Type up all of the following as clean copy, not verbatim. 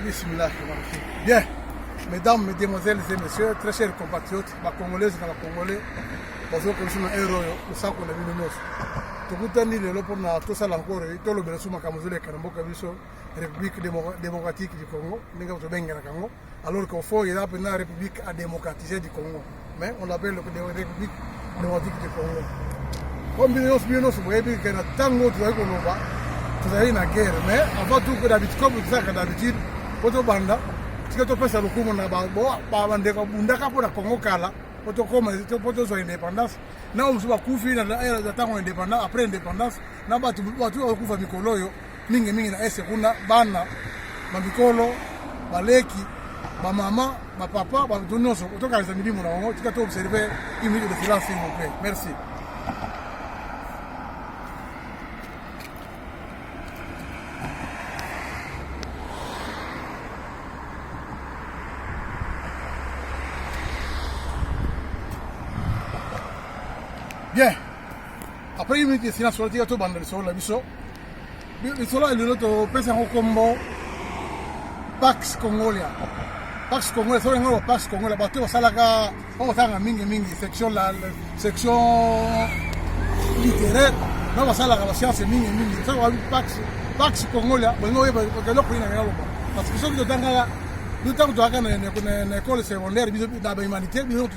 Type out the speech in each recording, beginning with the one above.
Bismillah. Bien, mesdames, mesdemoiselles et messieurs, très chers compatriotes, ma congolaises et ma congolais, bonjour, que je suis un héros, nous savons qu'on a vu le mot. Tout le monde est là pour nous, tout encore, tout le monde est là pour nous, République démocratique du Congo, alors qu'il faut une République à démocratiser du Congo, mais on l'appelle la République démocratique du Congo. Comme nous savons que tant nous avons une guerre, mais avant tout que d'habitude, comme vous savez d'habitude, pour banda, si tu penses à l'occuper na bunda pour la Congo kala, pour ton indépendance, na on se va couper na temps indépendance après indépendance, na batu okufa mikolo yo mingi na ese kuna bana mabikolo baleki ba mama ba papa ba donnoso otoka za milimo na wango tika to observer une minute de silence s'il vous plaît. Merci. Bien, après une minute de silence sur le tir, tout le monde est sur la biseau. Le solo est le président Combo Pax Congolia. Pax Congolia, c'est un Pax Congolia. Bateau Salaka, on va faire un mingi section littéraire. Non, va Salaka, la science mingi. Ça va Pax Congolia. Bon, non, parce que ceux qui ont nous avons une école secondaire, dans l'humanité, nous avons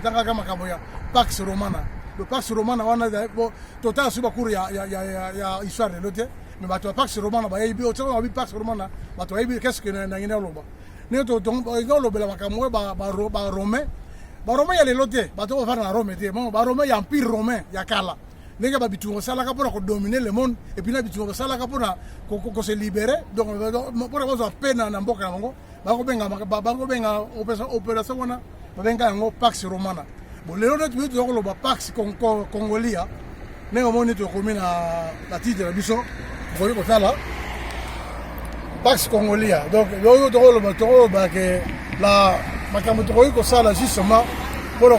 Pax Romana. Le Pax Romana, on a total sur cours, il y a histoire de l'autre. Mais le Pax Romana, il y a un Pax Romana, qu'est-ce que nous avons là? Nous avons Romain. Romain, il y a les lotés. Nous avons faire Rome. Romain, il y a Empire Romain, il y a Kala. Nous avons pour dominer le monde. Et puis nous avons pour se libérer. Donc, pour avoir peine dans Mboka, nous avons opération Pax Romana. Bon, les autres, nous avons le Pax Congolia. Nous avons la titre de la mission. Vous voyez comme ça là. Pax Congolia. Donc, nous avons la justement pour la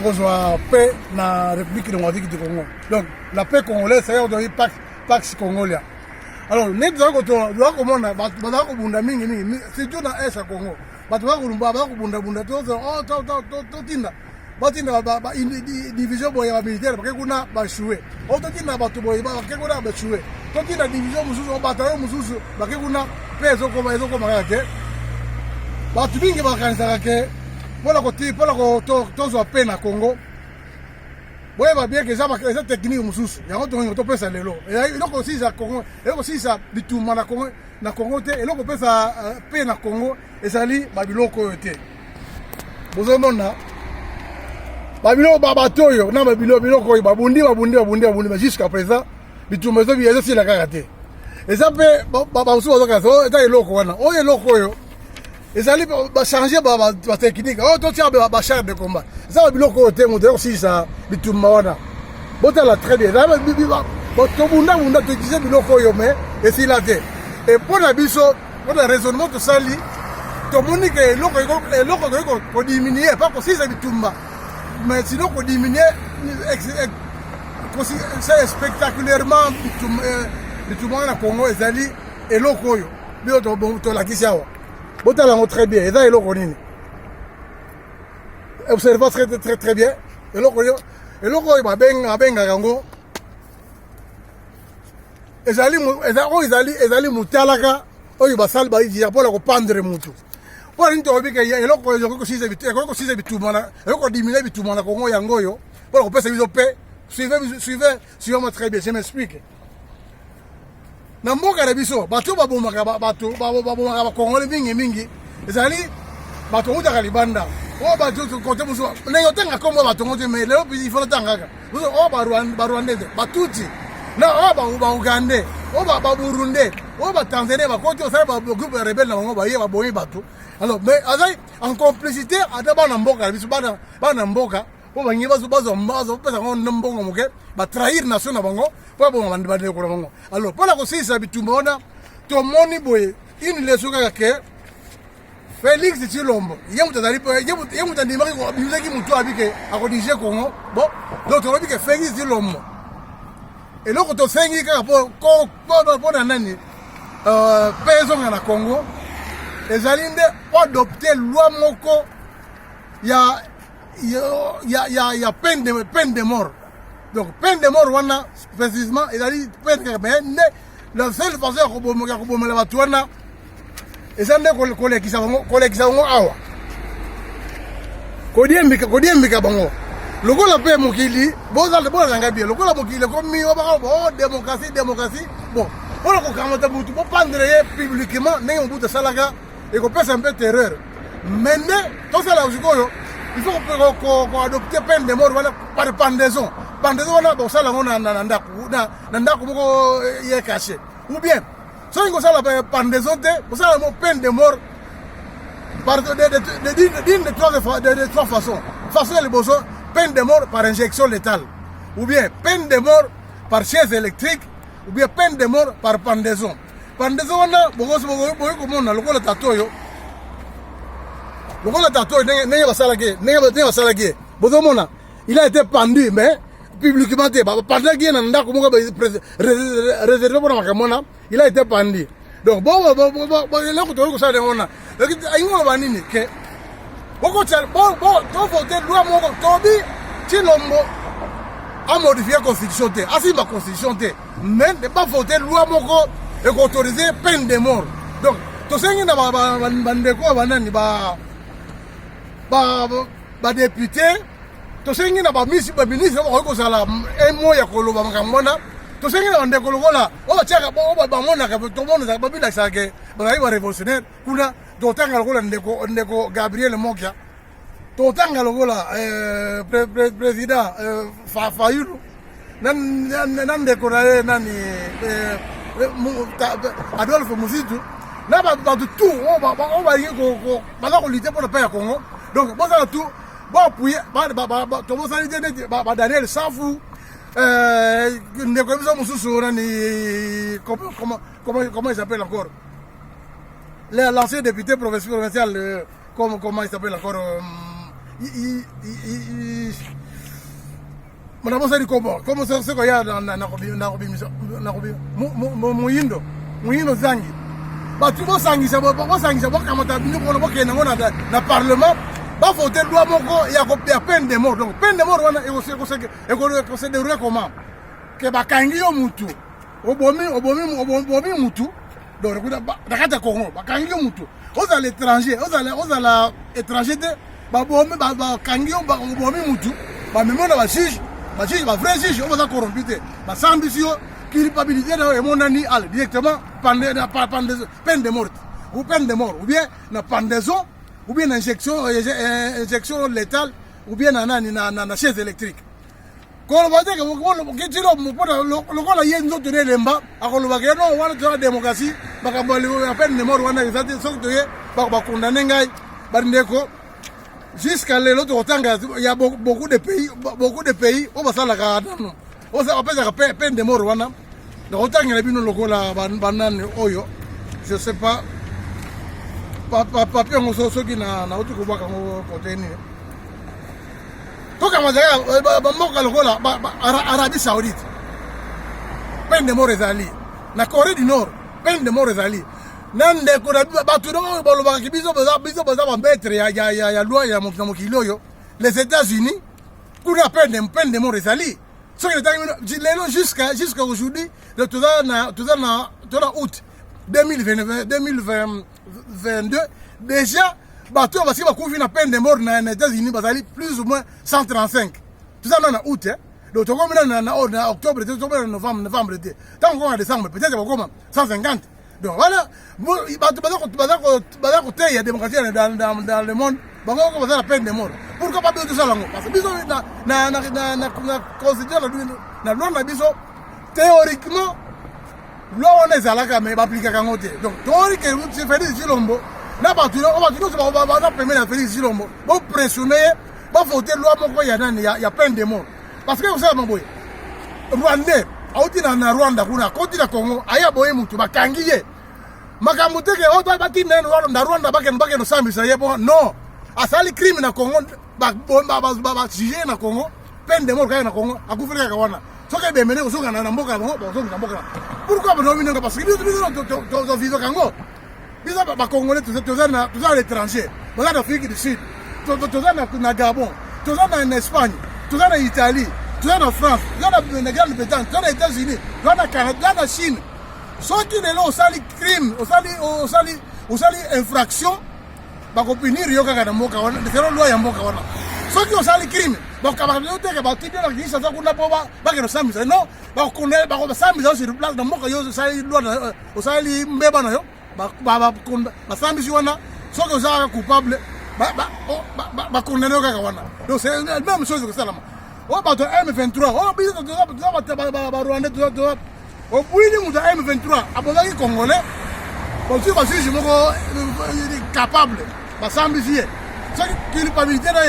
paix dans la République démocratique du Congo. Donc, la paix congolaise, c'est Pax Congolia. Alors, nous avons c'est dans l'Est Congo. Batinda division boya militaire parce que kuna ba jouer auto tinda batu boya ba parce que kuna ba jouer to tinda division mususu bataillon mususu parce que kuna peso koma yake batu bingi ba kanisa ke pola ko tozo pena Congo boya ba bien que ça technique mususu ya to pesa lelo et iloko si za Congo iloko si sa bituma na Congo te iloko pesa pena Congo ezali ba biloko yote bozomona babilo babatoyo na babilo biloko babundi jusqu'à présent bitumezo biyezo si la kagate ezape babusu bazokazo eta eloko wana o eloko yo ezali ba changer ba technique o to tia ba char de combat ça biloko te mo de aussi ça bituma wana botala très bien to bunda to disait biloko yo mais et si la te et pour la biso pour le raisonnement to sali to monique eloko ko diminuer pas que si ça bituma. Mais sinon, qu'on diminue, c'est spectaculairement tout le monde à Congo, et l'Okoyo. Très bien, et là, il observez très bien. Et l'Okoyo, ezali mutalaka oyo basal ba idia pour la pendre mutu. Pour une tobi que eloko yo ko size bitumana eloko diminuer bitumana Congo yango yo pour ko pesa biso pe suivez-moi très bien, je m'explique. Na mboka na biso bato babomaka bato ba Congo mingi ezali bato utaka libanda o bato kote muso na yo tanga kombo bato ngote mais leo il faut tanga muso o ba Rwandais batuti na o ba Ugandais o ba Burundi o ba Tanzanie ba kote o sa ba groupe rebelle na ngo ba ye ba boyi bato. Alors mais en complicité adaba na mboka biso bana mboka o ba nyiba bazo pesa ngo mbongo moke ba trahir nation na bango po bo bande bande ko bango. Alors pour la conscience bitumona to moni boye une leçon que Félix Tshilombo yemutazali po yemutandima ko bizaki mutu abike akodije Congo bon donc on dit que Félix Tshilombo et loko to sengi ka po na nani peso na Congo ezalinde adopter loi moko ya peine de mort. Donc peine de mort wana précisément ezali peine que mais la seule façon ya kobomela bato wana ezande kolekisa bango awa kodiembika bango lokola pe mokili bozanga bien lokola mokili komi démocratie bon mpona kokamata butu bopandre ye publiquement ndenge mobutu asalaka ekopesa mpe terreur mais nde tosala sikoyo il faut koadopte peine de mort wana par pendaison wana bosala yango na ndako moko ye caché ou bien soki kosala pendaison te bosala yango peine de mort de trois façons. Façon ya liboso peine de mort par injection létale ou bien peine de mort par chaise électrique ou bien peine de mort par pendaison. Pendaison wana bokosi komona lokola tatoyo ndenge basalaki bozomona il a été pendu mais publiquement te pendaki na ndako moko réservé mpona makambo wana il a été pendu donc eloko tokoki kosala ndenge wana aingo loba nini ke tovote loi moko tobi Tshilombo amodifie constitution te asimba constitution te mais ne pas voter loi moko ekoautoriser peine de mort. Donc tosengi na bandeko banani député tosengi na baministre bakoki kozala emo ya koloba makambo wana tosengi na bandeko lokola otiaka bamonaka tomonaka babindakisaka ke bazali barévolutionnaire kuna totanga lokola ndeko Gabriel Mokia totanga lokola président Fayulu nandeko na ye nani Adolphe Muzitu na bato tout balingi baza kolite mpona mpe ya Congo. Donc bozala tout boappuye tobosali te neti Daniel Safu ndeko biso mosusu nani comment il s'appelle encore l'ancien député provincial comment il s'appelle encore monabosali comme c'est quoi ya Muyindo Zangi bato bosangisa bokamata bino mpona bokende yango na parlement bafote loi moko ya peine de mort. Donc peine de mort wana ekose déroule comment ke bakangi yo mutu obomi mutu donc nakati ya Congo bakangi yo mutu ozala étranger te bakangi yo obomi mutu bamemo na bajuge bavrai juge oyo baza corrompu te basambisi yo culpabilité na emonani ale directement peine de mort ou bien na pendaison ou bien injection létale ou bien na chaise électrique koloba te lokola ye nzoto ne elemba akolobaka ye no wana toza démocratie makambo ya peine de mort wana eza te soki toye bakondane ngai bandeko jusqu'à lelo tokotanga ya beaucoup de pays oyo basalaka nano bapesaka peine de mort wana nakotangela bino lokola banani oyo je sais pas papier yango soki nauti kobwaka yango kote nini tokamazaka bamboka lokola Arabie Saoudite peine de mort ezali na Corée du Nord peine de mort ezali na ndeko na bato oyo balobakaki biso baza bambetre ya loi ya mokili oyo les États-Unis kuna peine de mort ezali soki lelo jusqu'à aujourd'hui toza na août 2022 déjà bato basi bakufi na peine de mort na États-Unis bazali plus ou moins 135 toza na août donc tokomela na octobre tokomela na novembre te tant qu'on a décembre peut-être bakoma 150. Donc voilà bato baza koteya démocratie dans le monde bango baza la peine de mort. Pourquoi pas tout ça là parce que biso na constitution na loi na biso théoriquement loi on ezalaka mais bappliquer kango te. Donc théoriquement c'est Félix Tshilombo na bato baza permettre à Félix Tshilombo bon pressionner ba voter loi moko ya peine de mort parce que vous savez mamboy Rwandais auti na Rwanda kuna koti na Congo aya boye mutu bakangi ye makambo te ke oto bati na Rwanda bakeno sambisa ye bon non asali crime na Congo ba juger na Congo peine de mort na Congo akufika kawana soka bemene usoka na mboka bongo bosoka na mboka pourquoi bono minonga parce que nous vivons kango biso ba Congolais toza à l'étranger toza na Afrique du Sud toza na Gabon toza na Espagne toza na Italie toza na France toza na Grande-Bretagne toza na États-Unis toza na Canada toza na Chine soki lelo osali crime osali infraction bakopinir yo kaka na mboka wana ndekelo loi ya mboka wana soki osali crime bakabakoteka batinde na kisa za kuna po bakeno samisa non bakosamisa sur place na mboka yo osali loi osali mbeba na yo basambisi wana soki ozalaka coupable bakondane yo kaka wana donc c'est la même chose kosalama oyo bato ya M23 oyo biso toza barwandais toza obwini moto ya M23 abozaki congolais bosi basusi moko capable basambisi ye soki culpabilité na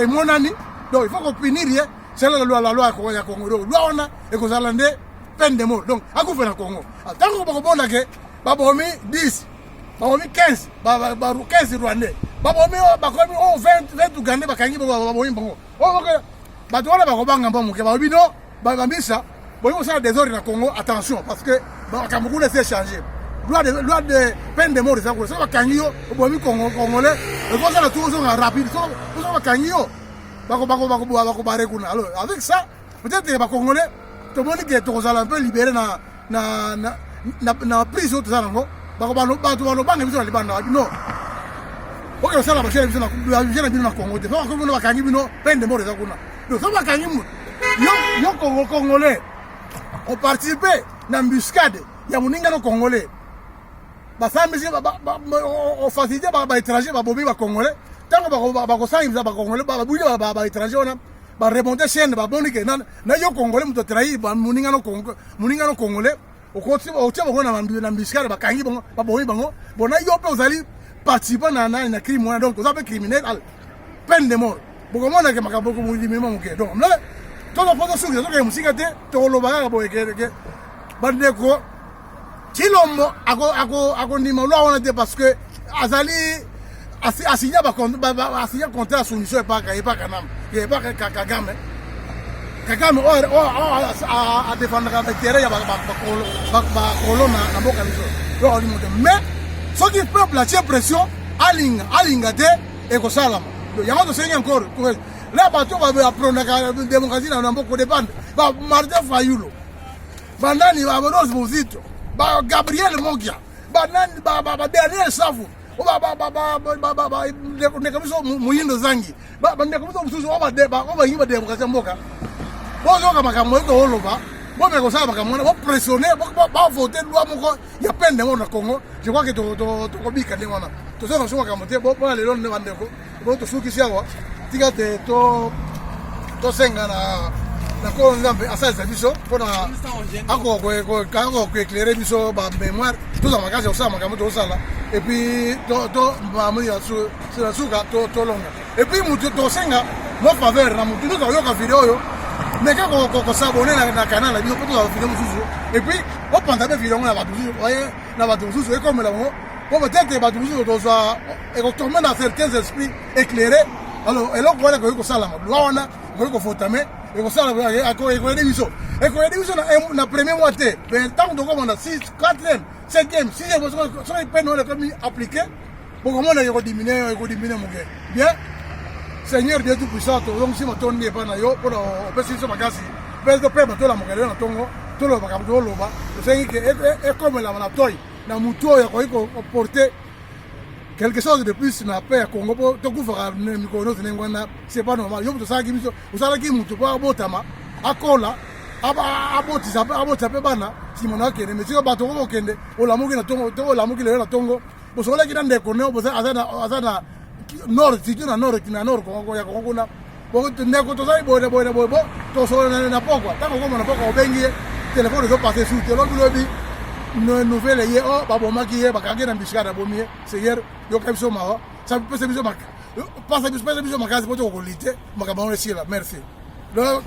emonani donc il faut kopinir ye c'est la loi ya Congo donc loi wana ekozala nde peine de mort donc akufa na Congo ntango bakobonda ke babomi 10 babomi 15 15 rwandais babomi 20 ugandais bakangi babomi bango bato wana bakobanga mpa moke babobi no bambisa boyi kosala désordre na Congo attention parce que makambo kuna esi échanger loi de peine de mort eza kuna soki bakangi yo obomi congolais ekosala tu ozonga rapide soki bakangi yo bakobare kuna alors avec ça peut-être bacongolais tomoni ke tokozala un peu libéré na prise oyo toza nango bato balobanga biso na libanda non oke osala bashele biso na bino na Congo te soki bino bakangi bino peine de mort eza kuna donc soki bakangi moto yo congolais oparticipe na embuscade ya moningano congolais basambisi ofacilité baétranger babomi bacongolais ntango bakosangisa bacongolais babuli baétranger wana baremonte chaîne baboni ke na yo congolais moto atrahi moningano congolais okotia bango na embuscade bakangi bango babomi bango bona yo mpe ozali participe na crime wana donc oza mpe criminel peine de mort bokomonake makambo molimima moke donc tozopoza sukisa tokeye mosika te tokoloba kaka boyeke bandeko Chilombo akondima loi wana te parce que azali asigna contrat soumission epaka nam epaka Kagame adefendaka baintérêt ya bakolo na mboka biso donc olimo te mais soki peuple atie pression alinga te ekosalama donc yango tosengi encore la bato baprondaka démocratie na mboka dépendre Martin Fayulu banani Rose Bozito Gabriel Mogia banani Daniel Safu ndeka biso Muyindo Zangi ndeka biso mususu obayimba démocratie mboka bozoka makambo eko oloba bomekosala makambo wana bopressione bavote loi moko ya peine de mort na Congo je crois que tokobika nde wana tozoka so makambo te mpona lelo nde bandeko bo tosukisi awa tika te tosenga na Nkolo Nzambe asalisa biso mpona akoéclaire biso bamémoire toza makasi ya kosala makambo tokosala epuis na suka tolonga epuis mutu tosenga mo faveur na mutu nyonso ayoka video oyo meka kosabone na canal na biso mpo tozala video mosusu epuis opanza mpe video ngo na bato mosusu ekomela bango po peut-être bato mosusu tozwa ekotombe na certains esprits éclairés alors eloko wana ekoki kosalama loi wana ekoki kofotame ekoyede biso na premier mois te mais ntango tokomona 4e 5e 6e soki pene wana ekomi appliqué bokomona ekodiminue moke bien Seigneur Dieu tout-puissant tozongisi matondi epai na yo mpona opesi biso makasi mpe batolamoka lelo na ntongo tolobaka toloba tosengi ke ekomelama na toi na mutu oyo akoki koporte quelque chose de plus na paix ya Congo po tokufaka mikolo nyonso ndenge wana c'est pas normal yo tosalaki biso osalaki mutu po abotama akola abotisa mpe bana nsima na akende mais siko bato okokende olamuki na ntongo to olamuki lelo na ntongo bosolaki na ndeko ne aza na nord surtout na nord ya Congo kuna ndeko tozali boye tosolana na pokwa ntango komona pokwa obengi ye telefone ezopase sur te lobi nouvelle ye babomaki ye bakangi na mbishikana abomi ye Seigneur yoka biso mawa pesa biso makasi po tokokoli te makambo wana esila merci donc